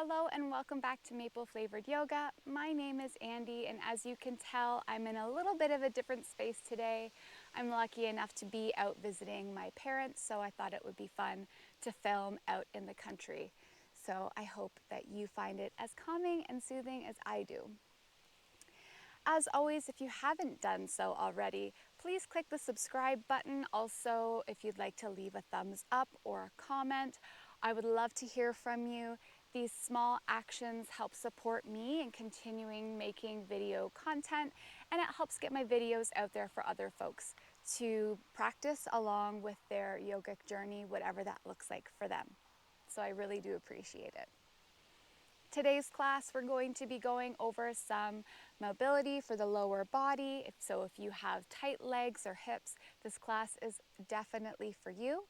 Hello and welcome back to Maple Flavored Yoga. My name is Andy, and as you can tell, I'm in a little bit of a different space today. I'm lucky enough to be out visiting my parents, so I thought it would be fun to film out in the country. So I hope that you find it as calming and soothing as I do. As always, if you haven't done so already, please click the subscribe button. Also, if you'd like to leave a thumbs up or a comment, I would love to hear from you. These small actions help support me in continuing making video content, and it helps get my videos out there for other folks to practice along with their yogic journey, whatever that looks like for them. So I really do appreciate it. Today's class, we're going to be going over some mobility for the lower body. So if you have tight legs or hips, this class is definitely for you.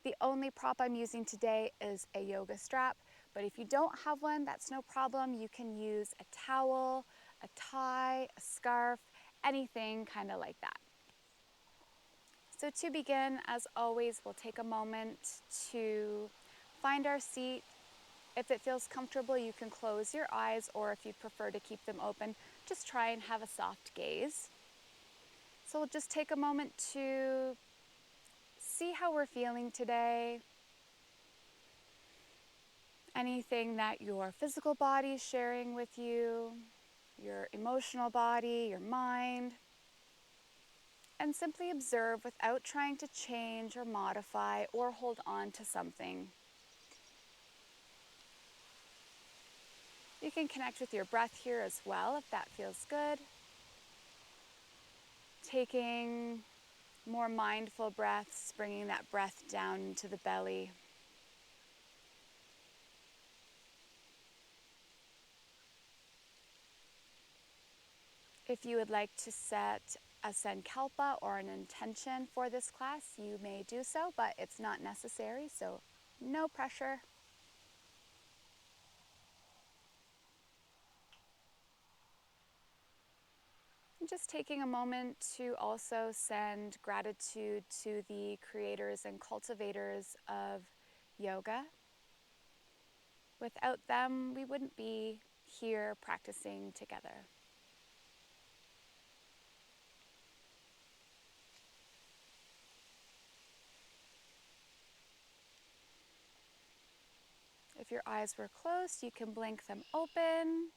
The only prop I'm using today is a yoga strap, but if you don't have one, that's no problem. You can use a towel, a tie, a scarf, anything kind of like that. So to begin, as always, we'll take a moment to find our seat. If it feels comfortable, you can close your eyes, or if you prefer to keep them open, just try and have a soft gaze. So we'll just take a moment to see how we're feeling today. Anything that your physical body is sharing with you, your emotional body, your mind, and simply observe without trying to change or modify or hold on to something. You can connect with your breath here as well if that feels good. Taking more mindful breaths, bringing that breath down into the belly. If you would like to set a sankalpa or an intention for this class, you may do so, but it's not necessary, so no pressure. Just taking a moment to also send gratitude to the creators and cultivators of yoga. Without them, we wouldn't be here practicing together. If your eyes were closed, you can blink them open.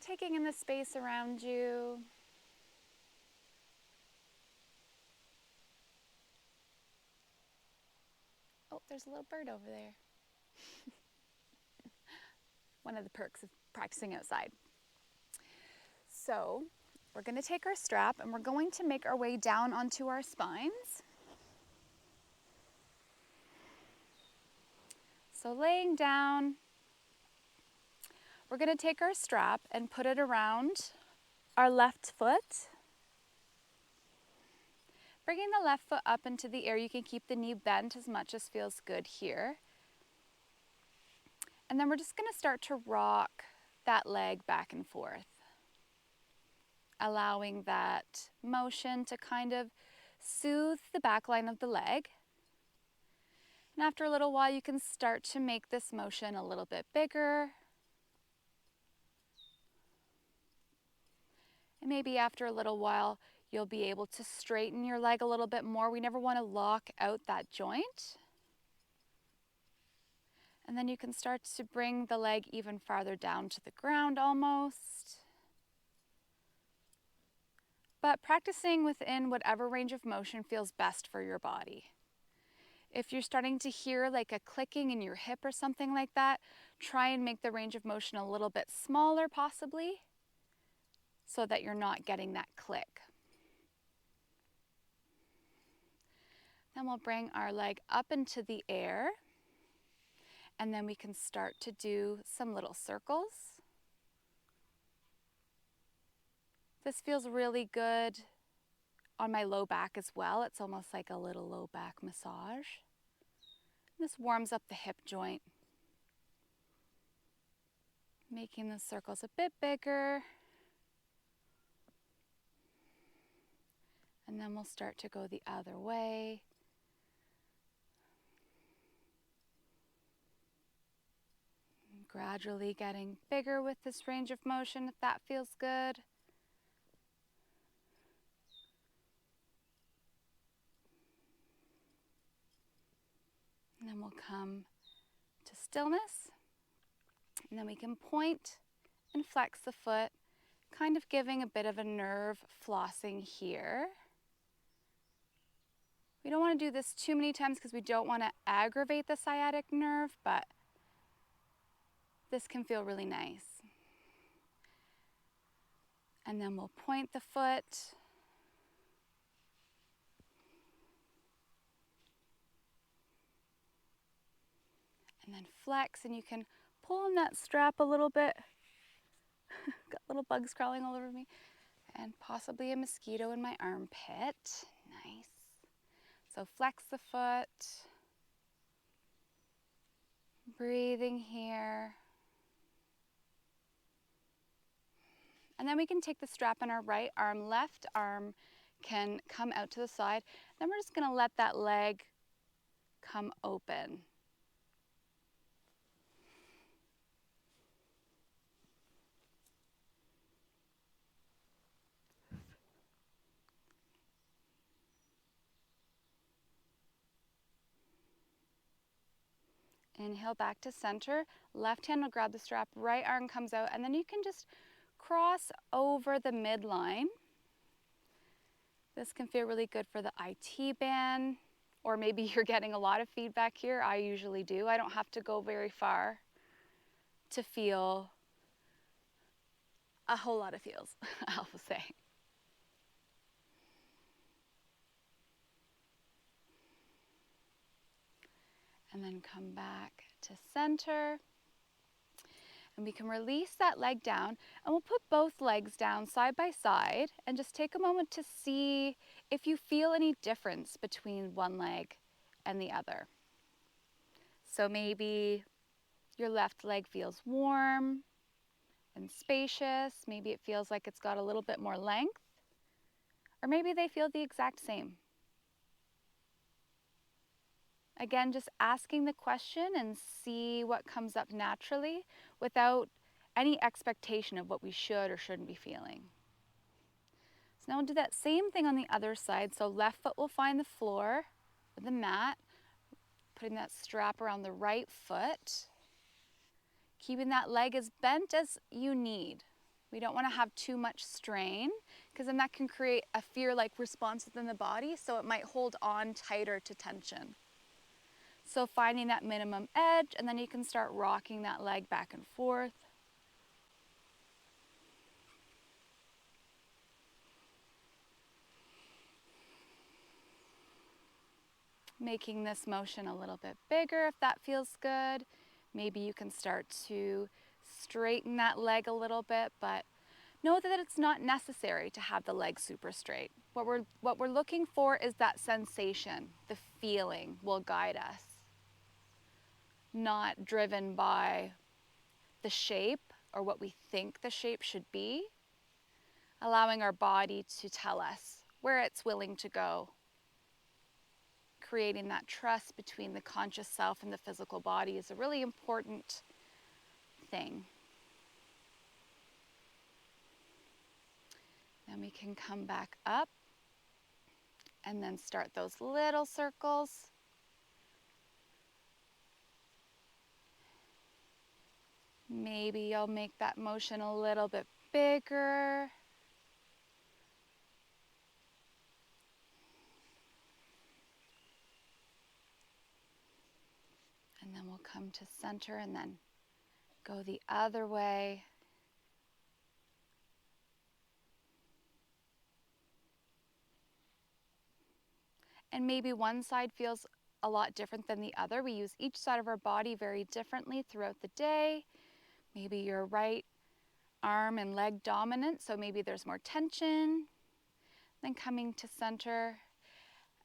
Taking in the space around you. Oh, there's a little bird over there. One of the perks of practicing outside. So we're going to take our strap and we're going to make our way down onto our spines. So laying down, we're going to take our strap and put it around our left foot. Bringing the left foot up into the air, you can keep the knee bent as much as feels good here. And then we're just going to start to rock that leg back and forth, allowing that motion to kind of soothe the back line of the leg. And after a little while, you can start to make this motion a little bit bigger. And maybe after a little while, you'll be able to straighten your leg a little bit more. We never want to lock out that joint. And then you can start to bring the leg even farther down to the ground almost. But practicing within whatever range of motion feels best for your body. If you're starting to hear like a clicking in your hip or something like that, try and make the range of motion a little bit smaller possibly, so that you're not getting that click. Then we'll bring our leg up into the air, and then we can start to do some little circles. This feels really good on my low back as well. It's almost like a little low back massage. This warms up the hip joint, making the circles a bit bigger. And then we'll start to go the other way. Gradually getting bigger with this range of motion if that feels good. And then we'll come to stillness. And then we can point and flex the foot, kind of giving a bit of a nerve flossing here. We don't want to do this too many times because we don't want to aggravate the sciatic nerve, but this can feel really nice. And then we'll point the foot. And then flex, and you can pull on that strap a little bit. Got little bugs crawling all over me. And possibly a mosquito in my armpit. Nice. So flex the foot. Breathing here. And then we can take the strap on our right arm. Left arm can come out to the side. Then we're just going to let that leg come open. Inhale back to center. Left hand will grab the strap, right arm comes out, and then you can just cross over the midline. This can feel really good for the IT band, or maybe you're getting a lot of feedback here. I usually do. I don't have to go very far to feel a whole lot of feels, I'll say. And then come back to center. And we can release that leg down, and we'll put both legs down side by side and just take a moment to see if you feel any difference between one leg and the other. So maybe your left leg feels warm and spacious. Maybe it feels like it's got a little bit more length, or maybe they feel the exact same. Again, just asking the question and see what comes up naturally without any expectation of what we should or shouldn't be feeling. So now we'll do that same thing on the other side. So left foot will find the floor or the mat, putting that strap around the right foot, keeping that leg as bent as you need. We don't want to have too much strain because then that can create a fear-like response within the body, so it might hold on tighter to tension. So finding that minimum edge, and then you can start rocking that leg back and forth. Making this motion a little bit bigger if that feels good. Maybe you can start to straighten that leg a little bit, but know that it's not necessary to have the leg super straight. What we're looking for is that sensation, the feeling will guide us. Not driven by the shape or what we think the shape should be, allowing our body to tell us where it's willing to go, creating that trust between the conscious self and the physical body is a really important thing. Then we can come back up and then start those little circles. Maybe you'll make that motion a little bit bigger. And then we'll come to center and then go the other way. And maybe one side feels a lot different than the other. We use each side of our body very differently throughout the day. Maybe your right arm and leg dominant, so maybe there's more tension. Then coming to center,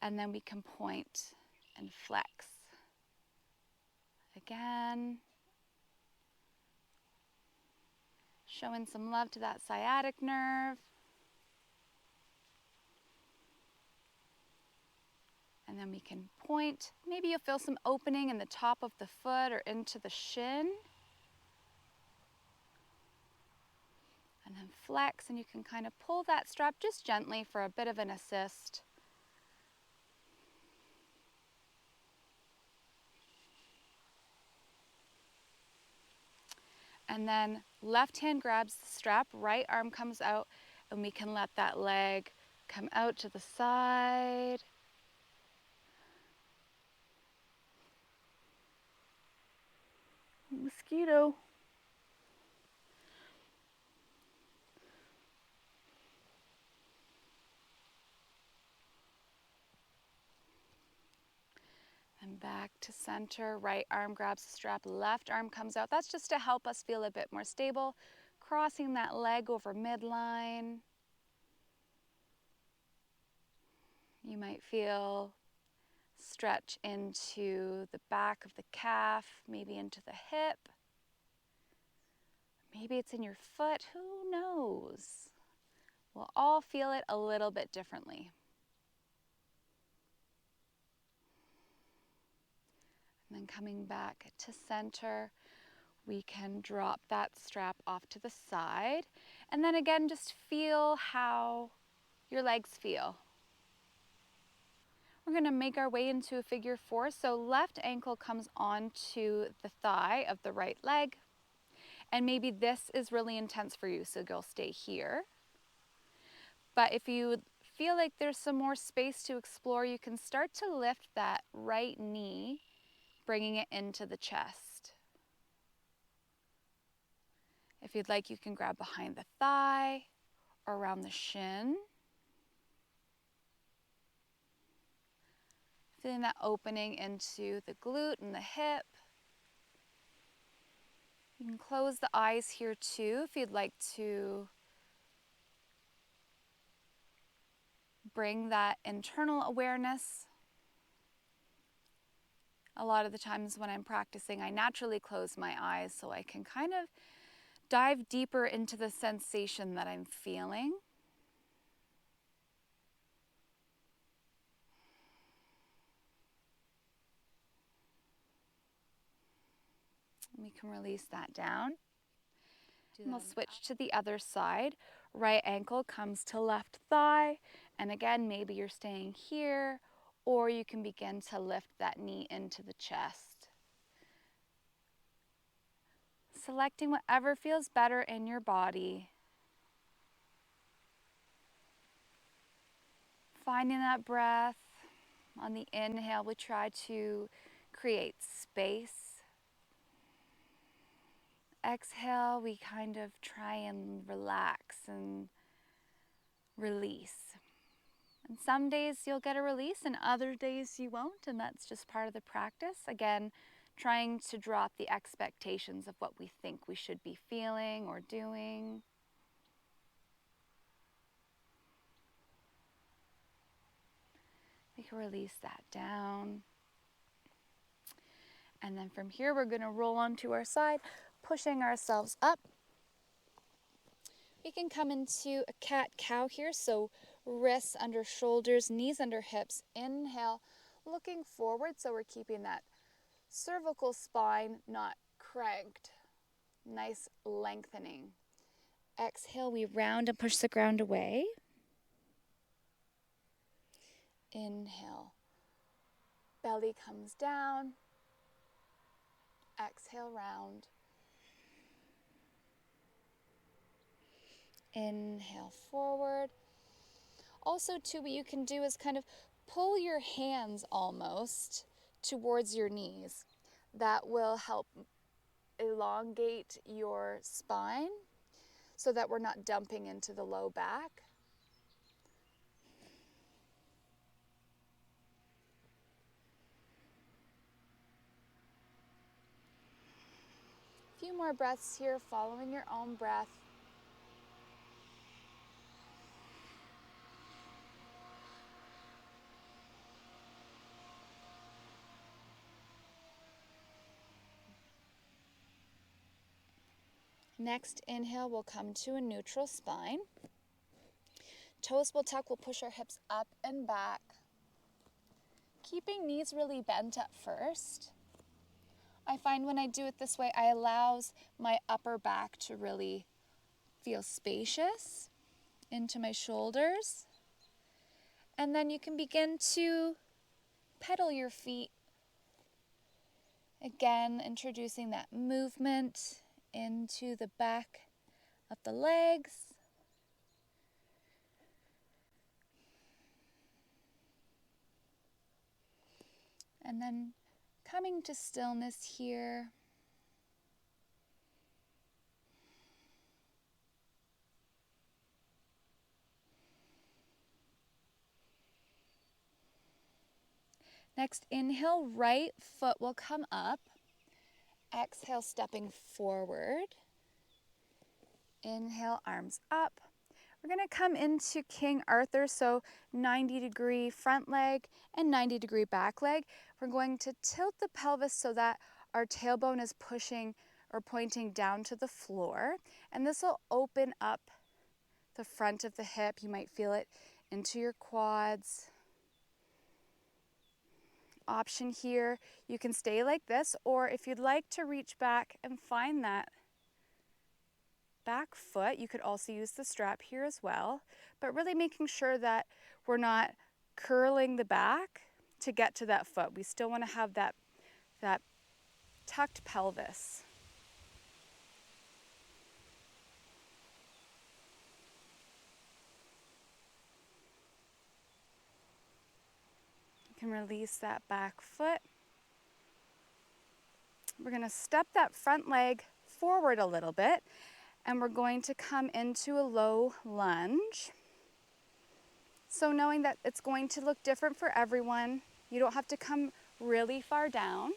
and then we can point and flex. Again, showing some love to that sciatic nerve. And then we can point. Maybe you'll feel some opening in the top of the foot or into the shin. then flex, and you can kind of pull that strap just gently for a bit of an assist. And then left hand grabs the strap, right arm comes out, and we can let that leg come out to the side. Mosquito. And back to center, right arm grabs the strap, left arm comes out. That's just to help us feel a bit more stable. Crossing that leg over midline. You might feel stretch into the back of the calf, maybe into the hip. Maybe it's in your foot, who knows? We'll all feel it a little bit differently. And then coming back to center, we can drop that strap off to the side. And then again, just feel how your legs feel. We're going to make our way into a figure four. So left ankle comes onto the thigh of the right leg. And maybe this is really intense for you, so you'll stay here. But if you feel like there's some more space to explore, you can start to lift that right knee, bringing it into the chest. If you'd like, you can grab behind the thigh or around the shin. Feeling that opening into the glute and the hip. You can close the eyes here too if you'd like to bring that internal awareness. A lot of the times when I'm practicing, I naturally close my eyes so I can kind of dive deeper into the sensation that I'm feeling. We can release that down. And we'll switch to the other side. Right ankle comes to left thigh. And again, maybe you're staying here, or you can begin to lift that knee into the chest. Selecting whatever feels better in your body. Finding that breath. On the inhale, we try to create space. Exhale, we kind of try and relax and release. And some days you'll get a release and other days you won't, and that's just part of the practice. Again, trying to drop the expectations of what we think we should be feeling or doing. We can release that down. And then from here, we're going to roll onto our side, pushing ourselves up. We can come into a cat-cow here, so wrists under shoulders, knees under hips. Inhale, looking forward, so we're keeping that cervical spine not cranked. Nice lengthening. Exhale, we round and push the ground away. Inhale, belly comes down. Exhale, round. Inhale, forward. Also, too, what you can do is kind of pull your hands almost towards your knees. That will help elongate your spine so that we're not dumping into the low back. A few more breaths here, following your own breath. Next inhale, we'll come to a neutral spine. Toes will tuck, we'll push our hips up and back. Keeping knees really bent at first. I find when I do it this way, I allows my upper back to really Feel spacious into my shoulders. And then you can begin to pedal your feet. Again, introducing that movement into the back of the legs. And then coming to stillness here. Next, inhale, right foot will come up. Exhale, stepping forward. Inhale, arms up. We're going to come into King Arthur, so 90-degree front leg and 90-degree back leg. We're going to tilt the pelvis so that our tailbone is pushing or pointing down to the floor. And this will open up the front of the hip. You might feel it into your quads. Option here, you can stay like this, or if you'd like to reach back and find that back foot, you could also use the strap here as well, but really making sure that we're not curling the back to get to that foot. We still want to have that tucked pelvis. You can release that back foot. We're going to step that front leg forward a little bit, and we're going to come into a low lunge. So knowing that it's going to look different for everyone, you don't have to come really far down.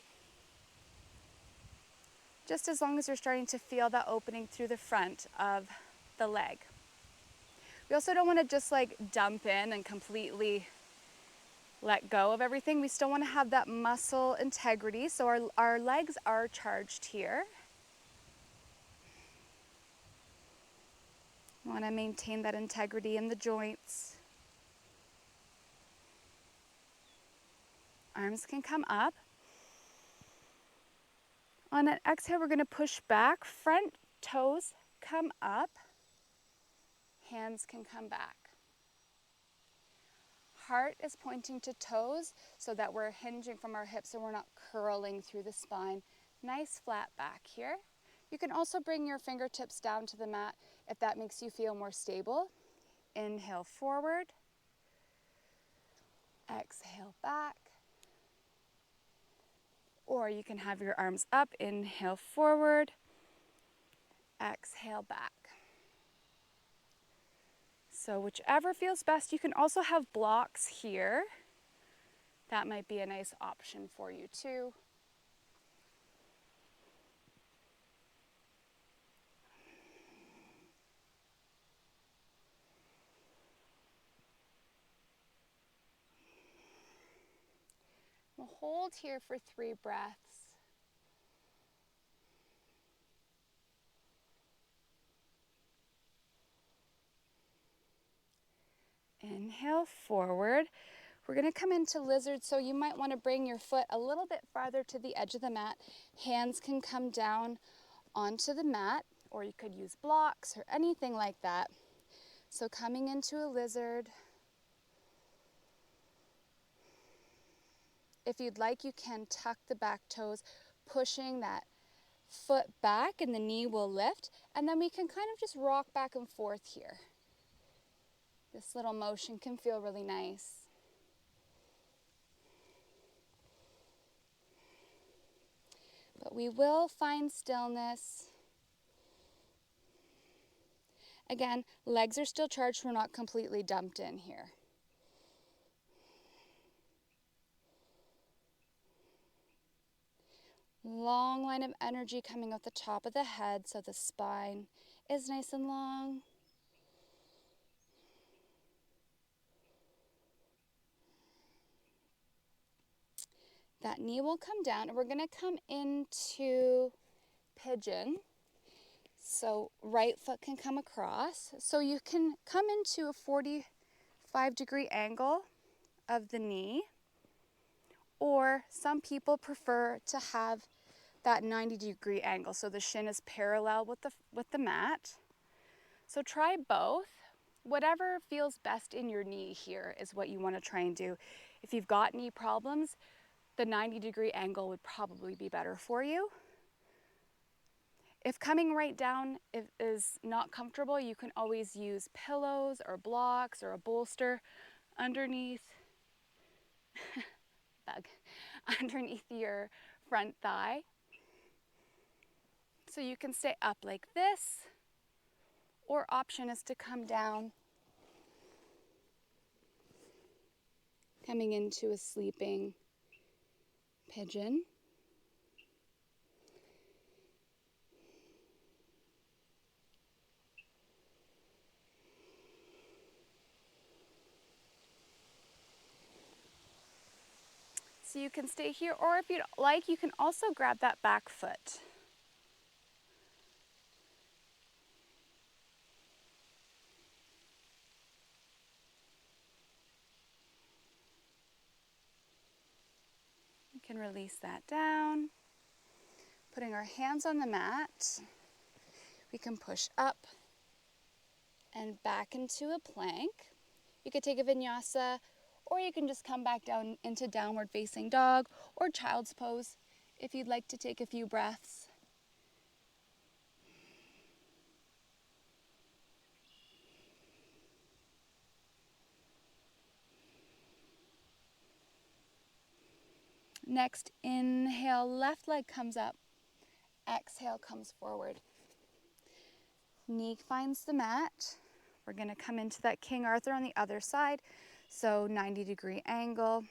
Just as long as you're starting to feel that opening through the front of the leg. We also don't want to just like dump in and completely let go of everything. We still want to have that muscle integrity, so our legs are charged here. We want to maintain that integrity in the joints. Arms can come up. On an exhale, we're going to push back. Front toes come up. Hands can come back. Heart is pointing to toes so that we're hinging from our hips so we're not curling through the spine. Nice flat back here. You can also bring your fingertips down to the mat if that makes you feel more stable. Inhale forward. Exhale back. Or you can have your arms up. Inhale forward. Exhale back. So whichever feels best. You can also have blocks here. That might be a nice option for you too. We'll hold here for 3 breaths. Inhale forward. We're going to come into lizard, so you might want to bring your foot a little bit farther to the edge of the mat. Hands can come down onto the mat, or you could use blocks or anything like that. So coming into a lizard. If you'd like, you can tuck the back toes, pushing that foot back and the knee will lift, and then we can kind of just rock back and forth here. This little motion can feel really nice. But we will find stillness. Again, legs are still charged, we're not completely dumped in here. Long line of energy coming off the top of the head, so the spine is nice and long. That knee will come down, and we're going to come into pigeon. So right foot can come across. So you can come into a 45-degree angle of the knee, or some people prefer to have that 90-degree angle, so the shin is parallel with the mat. So try both. Whatever feels best in your knee here is what you want to try and do. If you've got knee problems, the 90-degree angle would probably be better for you. If coming right down is not comfortable, you can always use pillows or blocks or a bolster underneath bug underneath your front thigh. So you can stay up like this, or option is to come down, coming into a sleeping pigeon. So you can stay here, or if you'd like, you can also grab that back foot. You can release that down. Putting our hands on the mat, we can push up and back into a plank. You could take a vinyasa, or you can just come back down into downward facing dog or child's pose if you'd like to take a few breaths. Next, inhale, left leg comes up. Exhale, comes forward. Knee finds the mat. We're going to come into that King Arthur on the other side. So 90-degree angle.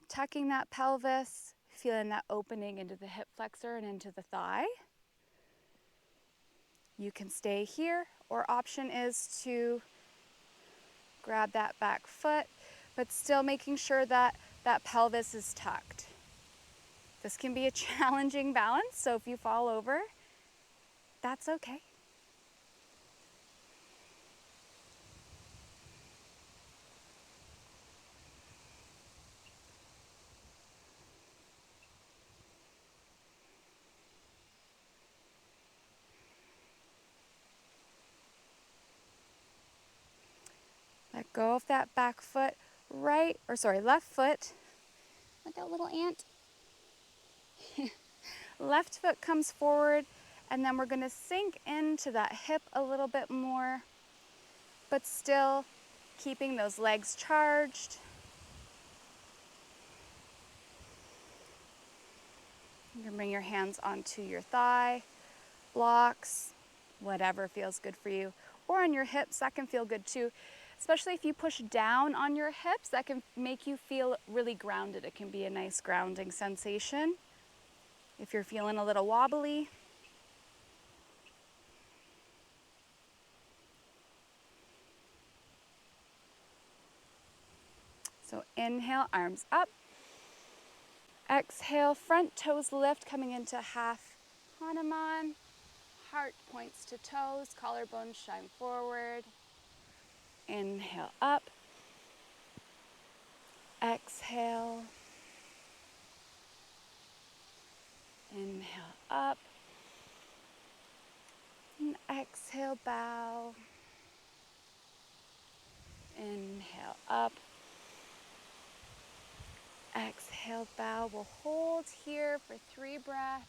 Tucking that pelvis, feeling that opening into the hip flexor and into the thigh. You can stay here, or option is to grab that back foot, but still making sure that that pelvis is tucked. This can be a challenging balance, so if you fall over, that's okay. Let go of that back foot, left foot. Like that little ant. Left foot comes forward, and then we're going to sink into that hip a little bit more, but still keeping those legs charged. You can bring your hands onto your thigh, blocks, whatever feels good for you, or on your hips. That can feel good too. Especially if you push down on your hips, that can make you feel really grounded. It can be a nice grounding sensation. If you're feeling a little wobbly, so inhale, arms up. Exhale, front toes lift, coming into half Hanuman. Heart points to toes, collarbones shine forward. Inhale up. Exhale. Inhale up. And exhale, bow. Inhale up. Exhale, bow. We'll hold here for 3 breaths.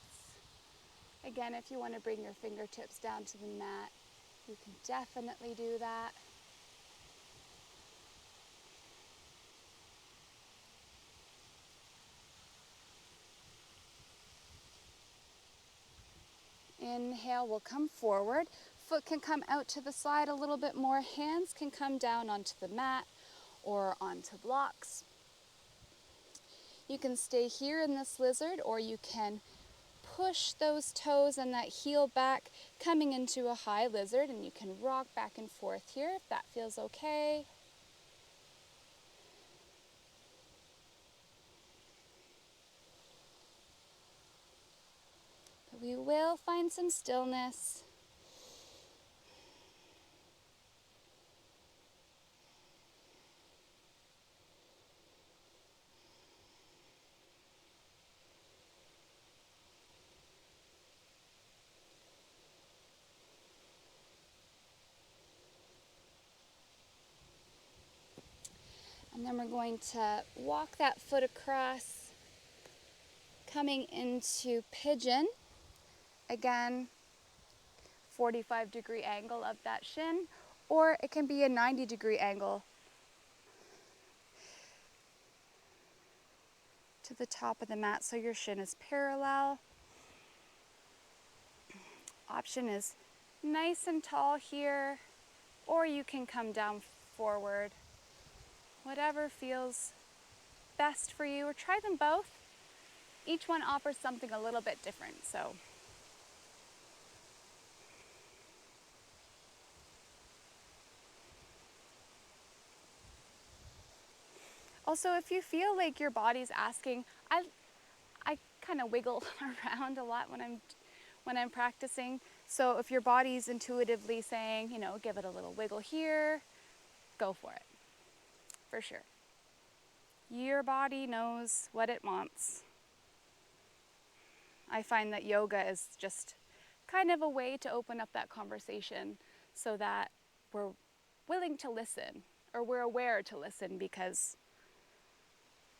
Again, if you want to bring your fingertips down to the mat, you can definitely do that. Inhale, we'll come forward. Foot can come out to the side a little bit more. Hands can come down onto the mat or onto blocks. You can stay here in this lizard, or you can push those toes and that heel back, coming into a high lizard, and you can rock back and forth here if that feels okay. But we will find some stillness. And then we're going to walk that foot across, coming into pigeon. Again, 45-degree angle of that shin, or it can be a 90-degree angle to the top of the mat so your shin is parallel. Option is nice and tall here, or you can come down forward. Whatever feels best for you, or try them both. Each one offers something a little bit different, so. Also, if you feel like your body's asking, I kind of wiggle around a lot when I'm practicing. So if your body's intuitively saying, give it a little wiggle here, go for it, for sure. Your body knows what it wants. I find that yoga is just kind of a way to open up that conversation so that we're willing to listen, or we're aware to listen, because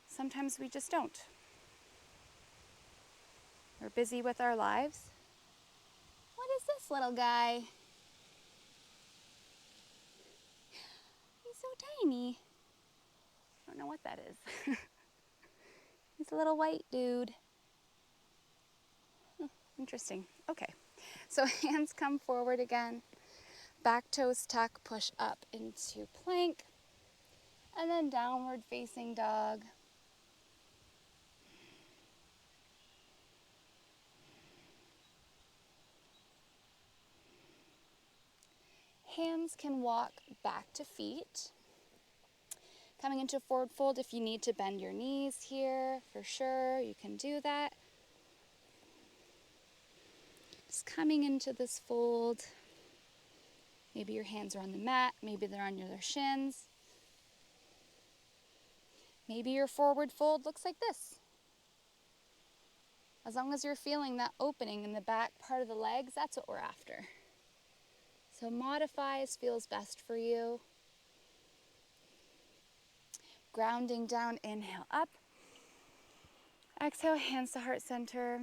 sometimes we just don't. We're busy with our lives. What is this little guy? He's so tiny. I don't know what that is. He's a little white dude. Interesting. Okay, so hands come forward again. Back toes tuck, push up into plank. And then downward facing dog. Hands can walk back to feet. Coming into forward fold, if you need to bend your knees here, for sure, you can do that. Just coming into this fold. Maybe your hands are on the mat, maybe they're on your shins. Maybe your forward fold looks like this. As long as you're feeling that opening in the back part of the legs, that's what we're after. So modify as feels best for you. Grounding down, inhale up. Exhale, hands to heart center.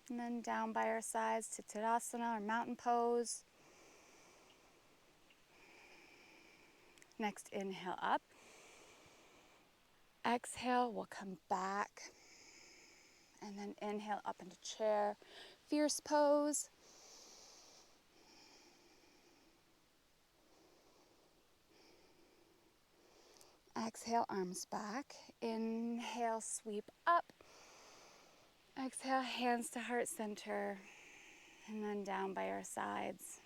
And then down by our sides to Tadasana or mountain pose. Next, inhale up. Exhale, we'll come back. And then inhale up into chair. Fierce pose. Exhale, arms back. Inhale, sweep up. Exhale, hands to heart center. And then down by our sides.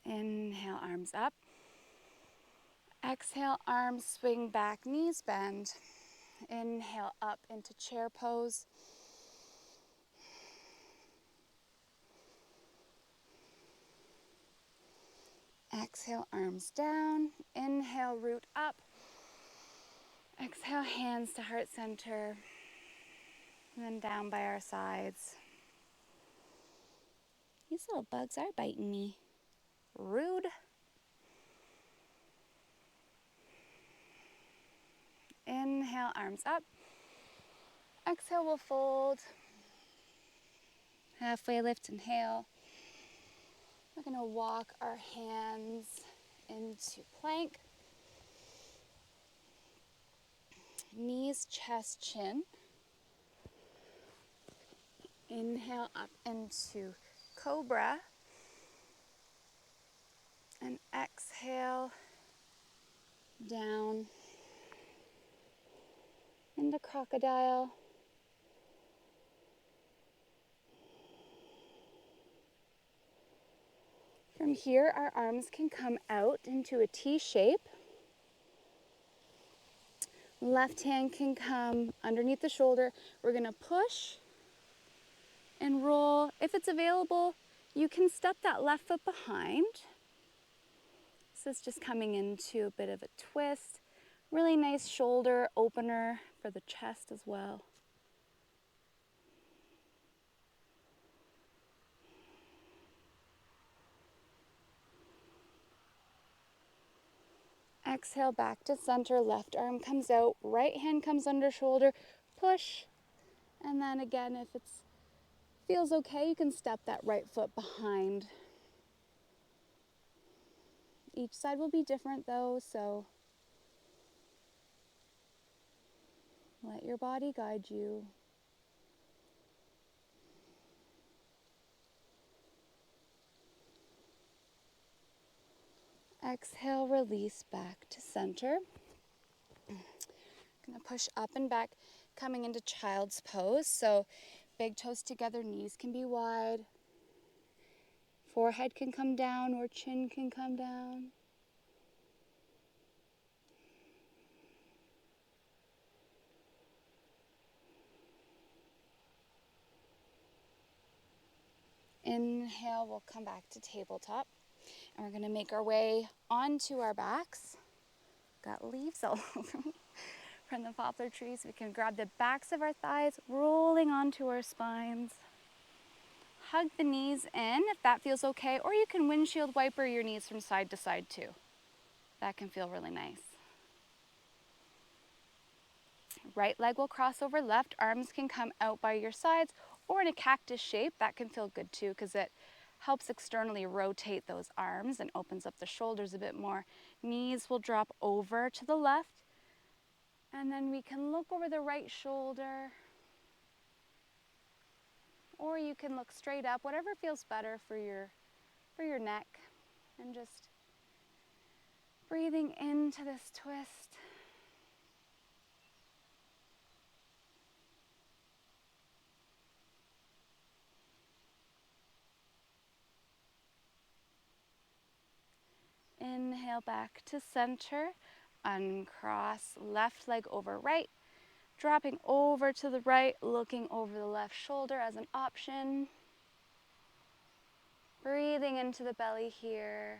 Inhale, arms up. Exhale, arms swing back, knees bend. Inhale up into chair pose. Exhale, arms down. Inhale, root up. Exhale, hands to heart center. And then down by our sides. These little bugs are biting me. Rude. Inhale, arms up. Exhale, we'll fold. Halfway lift, inhale. We're going to walk our hands into plank. Knees, chest, chin. Inhale up into cobra. And exhale down into crocodile. From here, our arms can come out into a T shape. Left hand can come underneath the shoulder. We're going to push and roll. If it's available, you can step that left foot behind. This is just coming into a bit of a twist. Really nice shoulder opener for the chest as well. Exhale back to center, left arm comes out, right hand comes under shoulder, push. And then again, if it feels okay, you can step that right foot behind. Each side will be different though, so let your body guide you. Exhale, release back to center. Gonna push up and back, coming into child's pose. So big toes together, knees can be wide. Forehead can come down or chin can come down. Inhale, we'll come back to tabletop. And we're gonna make our way onto our backs. Got leaves all over me from the poplar trees. We can grab the backs of our thighs, rolling onto our spines. Hug the knees in if that feels okay, or you can windshield wiper your knees from side to side too. That can feel really nice. Right leg will cross over left, arms can come out by your sides, or in a cactus shape. That can feel good too because it helps externally rotate those arms and opens up the shoulders a bit more. Knees will drop over to the left, and then we can look over the right shoulder, or you can look straight up, whatever feels better for your neck, and just breathing into this twist. Inhale back to center, uncross left leg over right, dropping over to the right, looking over the left shoulder as an option. Breathing into the belly here.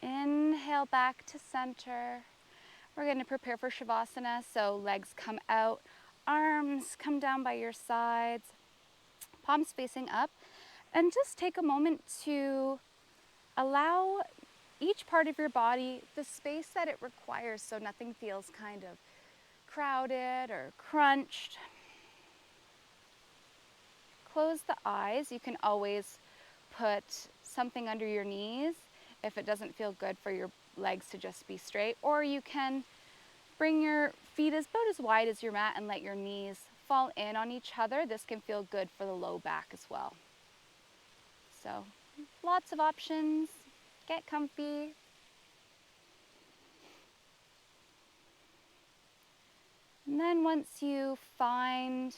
Inhale back to center. We're going to prepare for Savasana, so legs come out, arms come down by your sides, palms facing up, and just take a moment to allow each part of your body the space that it requires so nothing feels kind of crowded or crunched. Close the eyes. You can always put something under your knees if it doesn't feel good for your legs to just be straight, or you can bring your feet about as wide as your mat and let your knees fall in on each other. This can feel good for the low back as well. So lots of options. Get comfy. And then once you find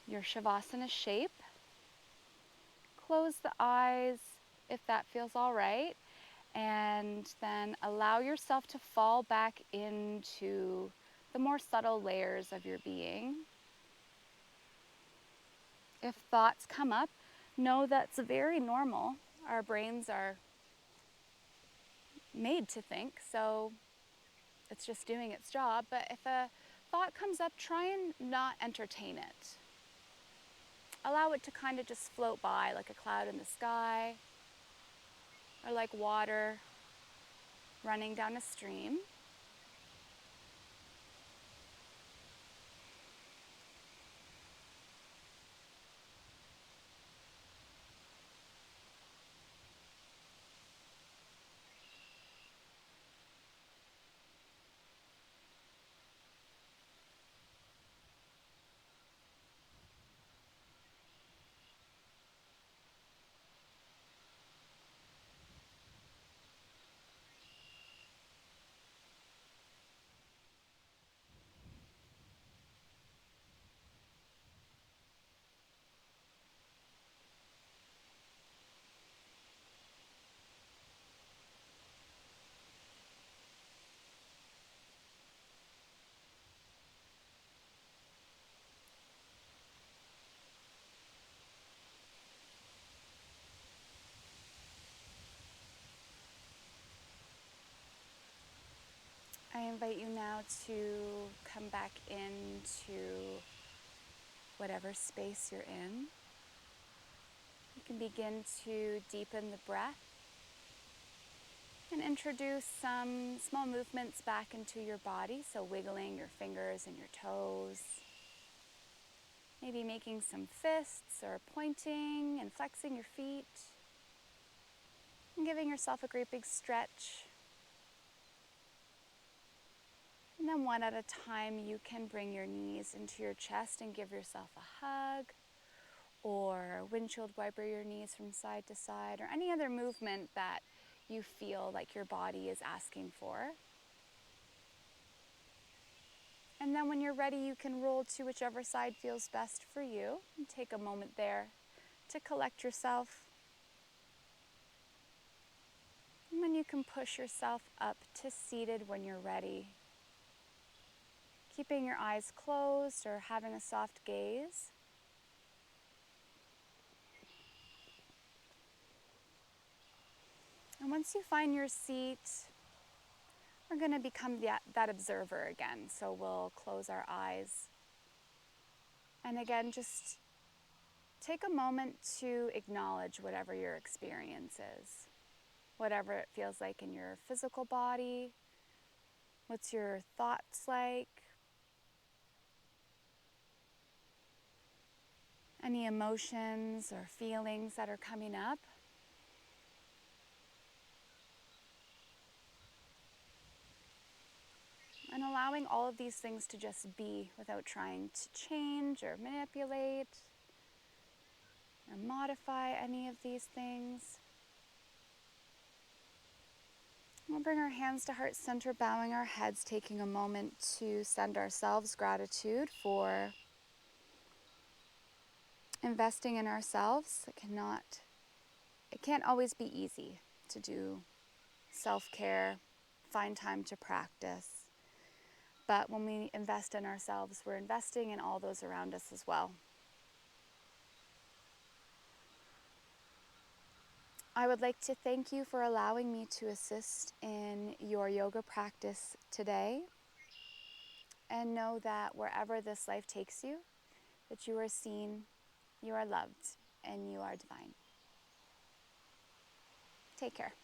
your Shavasana shape, close the eyes if that feels all right, and then allow yourself to fall back into the more subtle layers of your being. If thoughts come up, know that's very normal. Our brains are made to think, so it's just doing its job. But if a thought comes up, try and not entertain it. Allow it to kind of just float by like a cloud in the sky, or like water running down a stream. I invite you now to come back into whatever space you're in. You can begin to deepen the breath and introduce some small movements back into your body, so wiggling your fingers and your toes. Maybe making some fists or pointing and flexing your feet. And giving yourself a great big stretch. And then one at a time, you can bring your knees into your chest and give yourself a hug, or windshield wiper your knees from side to side, or any other movement that you feel like your body is asking for. And then when you're ready, you can roll to whichever side feels best for you. And take a moment there to collect yourself. And then you can push yourself up to seated when you're ready. Keeping your eyes closed or having a soft gaze. And once you find your seat, we're going to become that observer again. So we'll close our eyes. And again, just take a moment to acknowledge whatever your experience is. Whatever it feels like in your physical body. What's your thoughts like? Any emotions or feelings that are coming up? And allowing all of these things to just be without trying to change or manipulate or modify any of these things. We'll bring our hands to heart center, bowing our heads, taking a moment to send ourselves gratitude for investing in ourselves. It can't always be easy to do self-care, find time to practice. But when we invest in ourselves, we're investing in all those around us as well. I would like to thank you for allowing me to assist in your yoga practice today. And know that wherever this life takes you, that you are seen, you are loved, and you are divine. Take care.